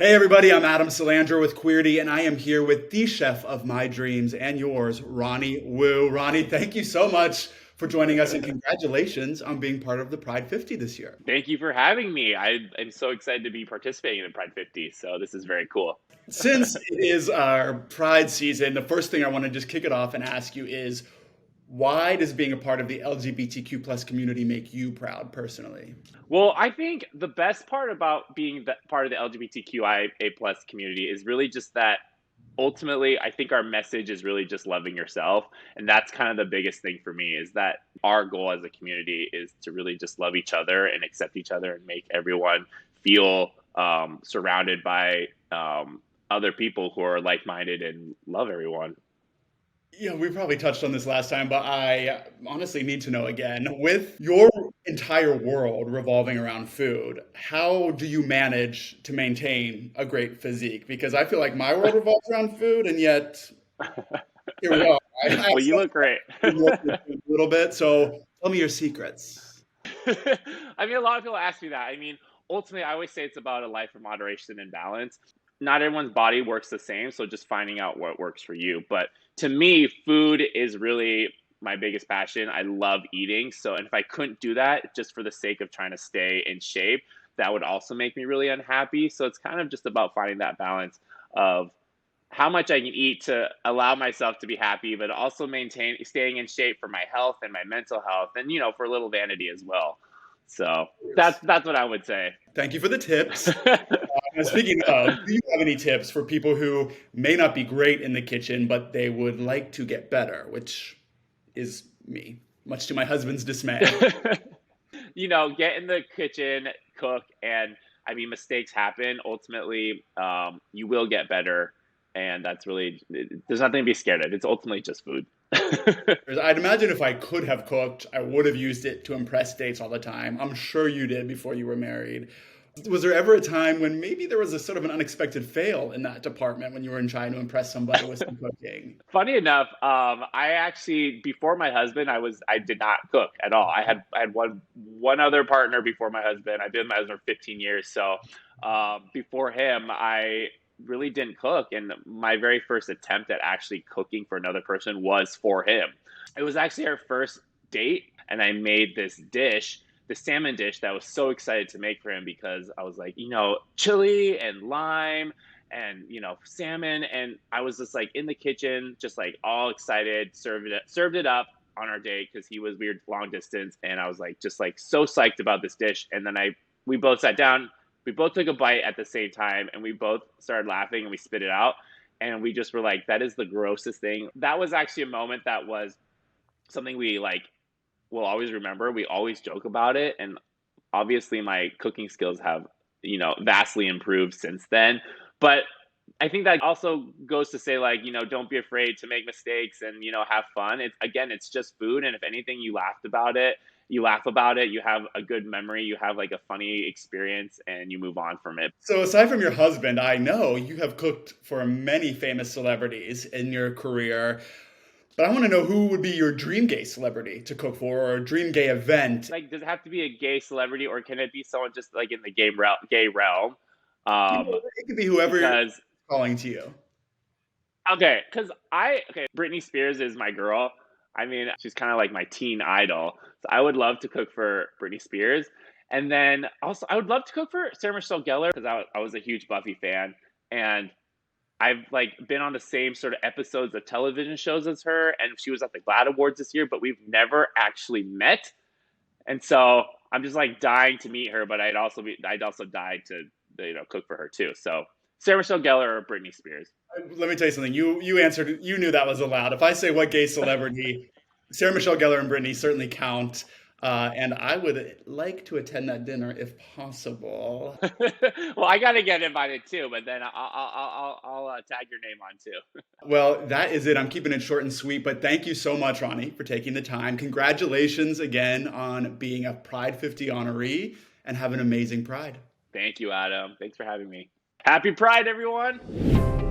Hey everybody, I'm Adam Salandra with Queerty, and I am here with the chef of my dreams and yours, Ronnie Woo. Ronnie, thank you so much for joining us, and congratulations on being part of the Pride 50 this year. Thank you for having me. I'm so excited to be participating in Pride 50. So this is very cool. Since it is our Pride season, the first thing I want to just kick it off and ask you is, why does being a part of the LGBTQ plus community make you proud personally? Well, I think the best part about being part of the LGBTQIA plus community is really just that ultimately, I think our message is really just loving yourself. And that's kind of the biggest thing for me is that our goal as a community is to really just love each other and accept each other and make everyone feel surrounded by other people who are like-minded and love everyone. Yeah, we probably touched on this last time, but I honestly need to know again. With your entire world revolving around food, how do you manage to maintain a great physique? Because I feel like my world revolves around food, and yet here we are. I Well, you look great. a little bit, so tell me your secrets. I mean, a lot of people ask me that. I mean, ultimately, I always say it's about a life of moderation and balance. Not everyone's body works the same, so just finding out what works for you. But to me, food is really my biggest passion. I love eating. So, and if I couldn't do that just for the sake of trying to stay in shape, that would also make me really unhappy. So it's kind of just about finding that balance of how much I can eat to allow myself to be happy, but also maintain staying in shape for my health and my mental health, and for a little vanity as well. So that's what I would say. Thank you for the tips. And speaking of, do you have any tips for people who may not be great in the kitchen, but they would like to get better, which is me, much to my husband's dismay? Get in the kitchen, cook, and I mean, mistakes happen. Ultimately, you will get better, and that's really, there's nothing to be scared of. It's ultimately just food. I'd imagine if I could have cooked, I would have used it to impress dates all the time. I'm sure you did before you were married. Was there ever a time when maybe there was a sort of an unexpected fail in that department when you were trying to impress somebody with some cooking? Funny enough, I actually before my husband, I did not cook at all. I had one other partner before my husband. I've been with my husband for 15 years, so before him, I really didn't cook. And my very first attempt at actually cooking for another person was for him. It was actually our first date, and I made this dish, the salmon dish that I was so excited to make for him because I was like, chili and lime and salmon, and I was just like in the kitchen, just like all excited, served it up on our date because we were long distance, and I was like just like so psyched about this dish, and then we both sat down, we both took a bite at the same time, and we both started laughing and we spit it out, and we just were like, that is the grossest thing. That was actually a moment that was something we like will always remember. We always joke about it, and obviously my cooking skills have vastly improved since then. But I think that also goes to say, like, don't be afraid to make mistakes and have fun. It's just food, and if anything, you laugh about it, you have a good memory, you have like a funny experience, and you move on from it. So aside from your husband, I know you have cooked for many famous celebrities in your career. But I want to know, who would be your dream gay celebrity to cook for, or a dream gay event? Like, does it have to be a gay celebrity, or can it be someone just like in the gay realm? It could be whoever Because is calling to you. Britney Spears is my girl. I mean, she's kind of like my teen idol. So I would love to cook for Britney Spears. And then also, I would love to cook for Sarah Michelle Gellar because I was a huge Buffy fan. And I've like been on the same sort of episodes of television shows as her. And she was at the GLAAD Awards this year, but we've never actually met. And so I'm just like dying to meet her, but I'd also die to cook for her too. So Sarah Michelle Gellar or Britney Spears. Let me tell you something. You answered. You knew that was allowed. If I say what gay celebrity, Sarah Michelle Gellar and Britney certainly count. And I would like to attend that dinner if possible. Well, I gotta get invited too, but then I'll tag your name on too. Well, that is it. I'm keeping it short and sweet, but thank you so much, Ronnie, for taking the time. Congratulations again on being a Pride 50 honoree, and have an amazing Pride. Thank you, Adam. Thanks for having me. Happy Pride, everyone.